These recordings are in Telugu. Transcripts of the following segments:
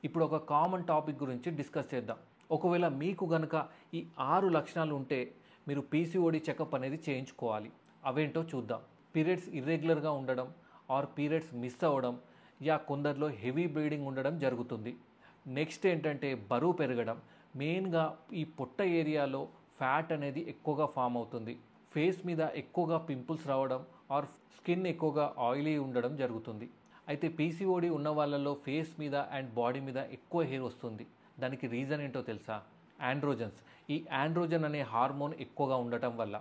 ఇప్పుడు ఒక కామన్ టాపిక్ గురించి డిస్కస్ చేద్దాం. ఒకవేళ మీకు గనక ఈ 6 లక్షణాలు ఉంటే మీరు పీసీఓడి చెకప్ అనేది చేయించుకోవాలి. అవేంటో చూద్దాం. పీరియడ్స్ ఇర్రెగ్యులర్గా ఉండడం ఆర్ పీరియడ్స్ మిస్ అవ్వడం, కొందరిలో హెవీ బ్లీడింగ్ ఉండడం జరుగుతుంది. నెక్స్ట్ ఏంటంటే బరువు పెరగడం, మెయిన్గా ఈ పొట్ట ఏరియాలో ఫ్యాట్ అనేది ఎక్కువగా ఫామ్ అవుతుంది. ఫేస్ మీద ఎక్కువగా పింపుల్స్ రావడం ఆర్ స్కిన్ ఎక్కువగా ఆయిలీ ఉండడం జరుగుతుంది. అయితే పీసీఓడి ఉన్న వాళ్ళలో ఫేస్ మీద అండ్ బాడీ మీద ఎక్కువ హెయిర్ వస్తుంది. దానికి రీజన్ ఏంటో తెలుసా? ఆండ్రోజన్స్. ఈ ఆండ్రోజన్ అనే హార్మోన్ ఎక్కువగా ఉండటం వల్ల.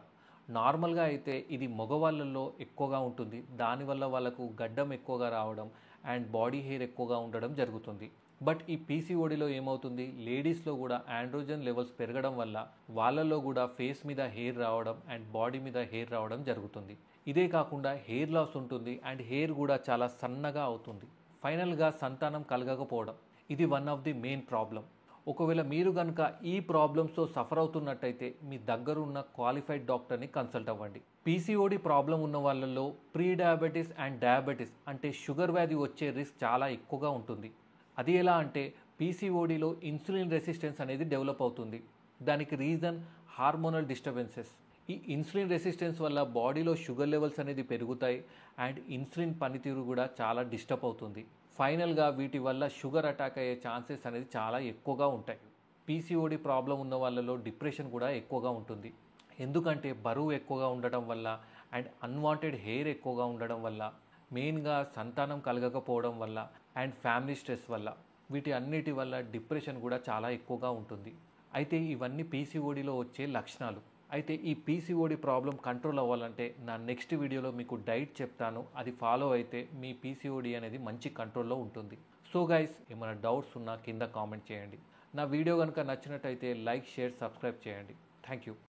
నార్మల్గా అయితే ఇది మగవాళ్ళల్లో ఎక్కువగా ఉంటుంది. దానివల్ల వాళ్ళకు గడ్డం ఎక్కువగా రావడం అండ్ బాడీ హెయిర్ ఎక్కువగా ఉండడం జరుగుతుంది. బట్ ఈ పీసీఓడిలో ఏమవుతుంది, లేడీస్లో కూడా ఆండ్రోజన్ లెవెల్స్ పెరగడం వల్ల వాళ్ళలో కూడా ఫేస్ మీద హెయిర్ రావడం అండ్ బాడీ మీద హెయిర్ రావడం జరుగుతుంది. ఇదే కాకుండా హెయిర్ లాస్ ఉంటుంది అండ్ హెయిర్ కూడా చాలా సన్నగా అవుతుంది. ఫైనల్గా సంతానం కలగకపోవడం, ఇది one of the main problem. ఒకవేళ మీరు కనుక ఈ ప్రాబ్లమ్స్తో సఫర్ అవుతున్నట్టయితే మీ దగ్గరున్న క్వాలిఫైడ్ డాక్టర్ని కన్సల్ట్ అవ్వండి. పీసీఓడి ప్రాబ్లం ఉన్న వాళ్ళల్లో ప్రీ డయాబెటీస్ అండ్ డయాబెటీస్ అంటే షుగర్ వ్యాధి వచ్చే రిస్క్ చాలా ఎక్కువగా ఉంటుంది. అది ఎలా అంటే పీసీఓడిలో ఇన్సులిన్ రెసిస్టెన్స్ అనేది డెవలప్ అవుతుంది. దానికి రీజన్ హార్మోనల్ డిస్టర్బెన్సెస్. ఈ ఇన్సులిన్ రెసిస్టెన్స్ వల్ల బాడీలో షుగర్ లెవెల్స్ అనేది పెరుగుతాయి అండ్ ఇన్సులిన్ పనితీరు కూడా చాలా డిస్టర్బ్ అవుతుంది. ఫైనల్గా వీటి వల్ల షుగర్ అటాక్ అయ్యే ఛాన్సెస్ అనేది చాలా ఎక్కువగా ఉంటాయి. పీసీఓడి ప్రాబ్లం ఉన్న వాళ్ళలో డిప్రెషన్ కూడా ఎక్కువగా ఉంటుంది. ఎందుకంటే బరువు ఎక్కువగా ఉండటం వల్ల అండ్ అన్వాంటెడ్ హెయిర్ ఎక్కువగా ఉండడం వల్ల, మెయిన్గా సంతానం కలగకపోవడం వల్ల అండ్ ఫ్యామిలీ స్ట్రెస్ వల్ల, వీటి అన్నిటి వల్ల డిప్రెషన్ కూడా చాలా ఎక్కువగా ఉంటుంది. అయితే ఇవన్నీ పీసీఓడిలో వచ్చే లక్షణాలు. అయితే ఈ పీసీఓడి ప్రాబ్లం కంట్రోల్ అవ్వాలంటే నా నెక్స్ట్ వీడియోలో మీకు డైట్ చెప్తాను. అది ఫాలో అయితే మీ పీసీఓడి అనేది మంచి కంట్రోల్లో ఉంటుంది. సో గైస్, ఏమైనా డౌట్స్ ఉన్నా కింద కామెంట్ చేయండి. నా వీడియో కనుక నచ్చినట్టయితే లైక్, షేర్, సబ్స్క్రైబ్ చేయండి. Thank you.